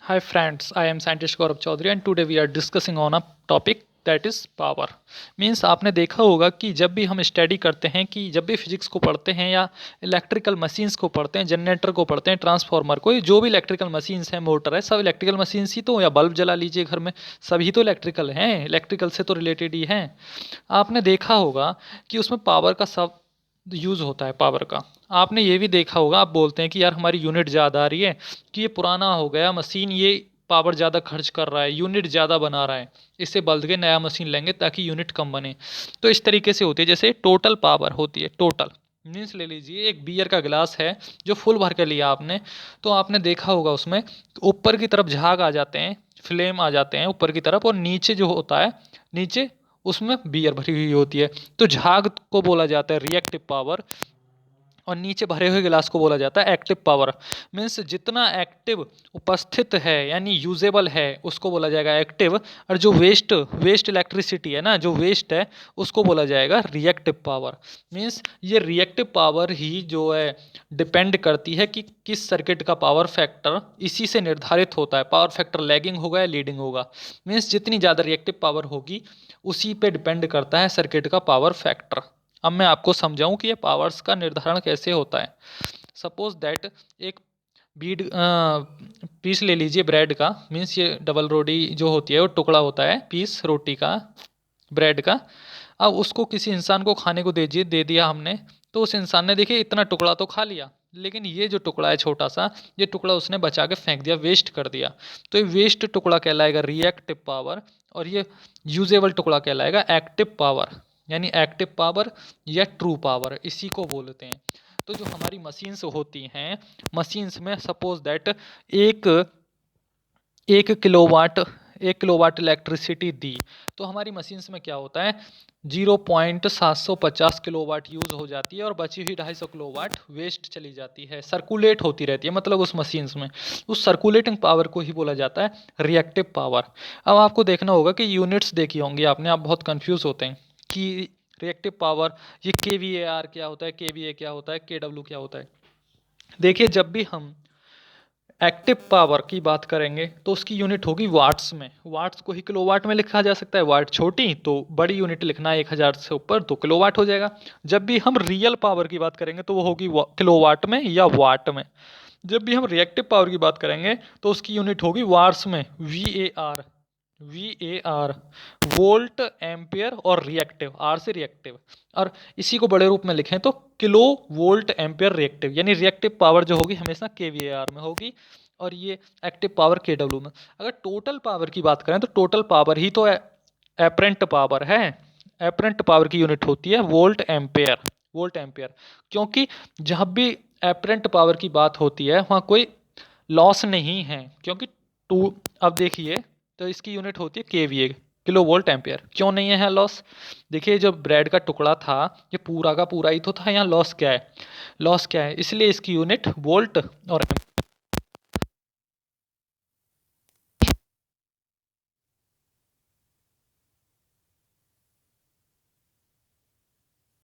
Hi friends, I am scientist Gaurav Chaudhary and today we are discussing on a topic that is power. Means आपने देखा होगा कि जब भी हम स्टडी करते हैं कि जब भी फिजिक्स को पढ़ते हैं या इलेक्ट्रिकल मशीन्स को पढ़ते हैं, जनरेटर को पढ़ते हैं, ट्रांसफार्मर को, जो भी इलेक्ट्रिकल मशीन्स हैं, मोटर है, सब इलेक्ट्रिकल मशीन्स ही तो, या बल्ब जला लीजिए घर में, सभी तो इलेक्ट्रिकल हैं, इलेक्ट्रिकल से तो रिलेटेड ही हैं। आपने देखा होगा कि उसमें पावर का सब यूज़ होता है, पावर का। आपने ये भी देखा होगा, आप बोलते हैं कि यार हमारी यूनिट ज़्यादा आ रही है, कि ये पुराना हो गया मशीन, ये पावर ज़्यादा खर्च कर रहा है, यूनिट ज़्यादा बना रहा है, इससे बदल के नया मशीन लेंगे ताकि यूनिट कम बने। तो इस तरीके से होती है, जैसे टोटल पावर होती है। टोटल मीन्स ले लीजिए एक बियर का गिलास है जो फुल भर के लिया आपने, तो आपने देखा होगा उसमें ऊपर की तरफ झाग आ जाते हैं, फ्लेम आ जाते हैं ऊपर की तरफ, और नीचे जो होता है, नीचे उसमें बियर भरी हुई होती है। तो झाग को बोला जाता है रिएक्टिव पावर, और नीचे भरे हुए गिलास को बोला जाता है एक्टिव पावर। मीन्स जितना एक्टिव उपस्थित है यानी यूजेबल है उसको बोला जाएगा एक्टिव, और जो वेस्ट वेस्ट इलेक्ट्रिसिटी है ना, जो वेस्ट है, उसको बोला जाएगा रिएक्टिव पावर। मीन्स ये रिएक्टिव पावर ही जो है डिपेंड करती है कि किस सर्किट का पावर फैक्टर, इसी से निर्धारित होता है पावर फैक्टर लैगिंग होगा या लीडिंग होगा। मीन्स जितनी ज़्यादा रिएक्टिव पावर होगी उसी पे डिपेंड करता है सर्किट का पावर फैक्टर। अब मैं आपको समझाऊं कि ये पावर्स का निर्धारण कैसे होता है। सपोज दैट एक बीड पीस ले लीजिए ब्रेड का, मीन्स ये डबल रोटी जो होती है वो टुकड़ा होता है, पीस रोटी का, ब्रेड का। अब उसको किसी इंसान को खाने को दे दिया हमने, तो उस इंसान ने देखिए इतना टुकड़ा तो खा लिया, लेकिन ये जो टुकड़ा है छोटा सा, ये टुकड़ा उसने बचा के फेंक दिया, वेस्ट कर दिया। तो ये वेस्ट टुकड़ा कहलाएगा रिएक्टिव पावर, और ये यूजेबल टुकड़ा कहलाएगा एक्टिव पावर, यानी एक्टिव पावर या ट्रू पावर इसी को बोलते हैं। तो जो हमारी मशीन्स होती हैं, मशीन्स में सपोज दैट एक एक किलोवाट एक किलोवाट इलेक्ट्रिसिटी दी, तो हमारी मशीन्स में क्या होता है, 0.750 किलोवाट यूज़ हो जाती है, और बची हुई 250 किलोवाट वेस्ट चली जाती है, सर्कुलेट होती रहती है, मतलब उस मशीन्स में उस सर्कुलेटिंग पावर को ही बोला जाता है रिएक्टिव पावर। अब आपको देखना होगा कि यूनिट्स देखी होंगी आपने, आप बहुत कंफ्यूज होते हैं कि रिएक्टिव पावर, ये KVAR क्या होता है, KVA क्या होता है, KW क्या होता है। देखिए जब भी हम एक्टिव पावर की बात करेंगे तो उसकी यूनिट होगी वाट्स में, वाट्स को ही किलोवाट में लिखा जा सकता है, वाट छोटी तो बड़ी यूनिट लिखना है 1000 से ऊपर तो किलोवाट हो जाएगा। जब भी हम रियल पावर की बात करेंगे तो वो होगी किलोवाट में या वाट में। जब भी हम रिएक्टिव पावर की बात करेंगे तो उसकी यूनिट होगी वाट्स में, VAR, VAR, वोल्ट एम्पियर, और रिएक्टिव, आर से रिएक्टिव। और इसी को बड़े रूप में लिखें तो किलो वोल्ट एम्पियर रिएक्टिव, यानी रिएक्टिव पावर जो होगी हमेशा KVAR में होगी, और ये एक्टिव पावर KW में। अगर टोटल पावर की बात करें तो टोटल पावर ही तो एपरेंट पावर है, एपरेंट पावर की यूनिट होती है वोल्ट एम्पियर, वोल्ट एम्पियर। क्योंकि जब भी एपरेंट पावर की बात होती है वहाँ कोई लॉस नहीं है, क्योंकि टू, अब देखिए, तो इसकी यूनिट होती है KVA, किलो वोल्ट एम्पियर। क्यों नहीं है लॉस, देखिए जो ब्रेड का टुकड़ा था ये पूरा का पूरा ही तो था, यहाँ लॉस क्या है, लॉस क्या है, इसलिए इसकी यूनिट वोल्ट और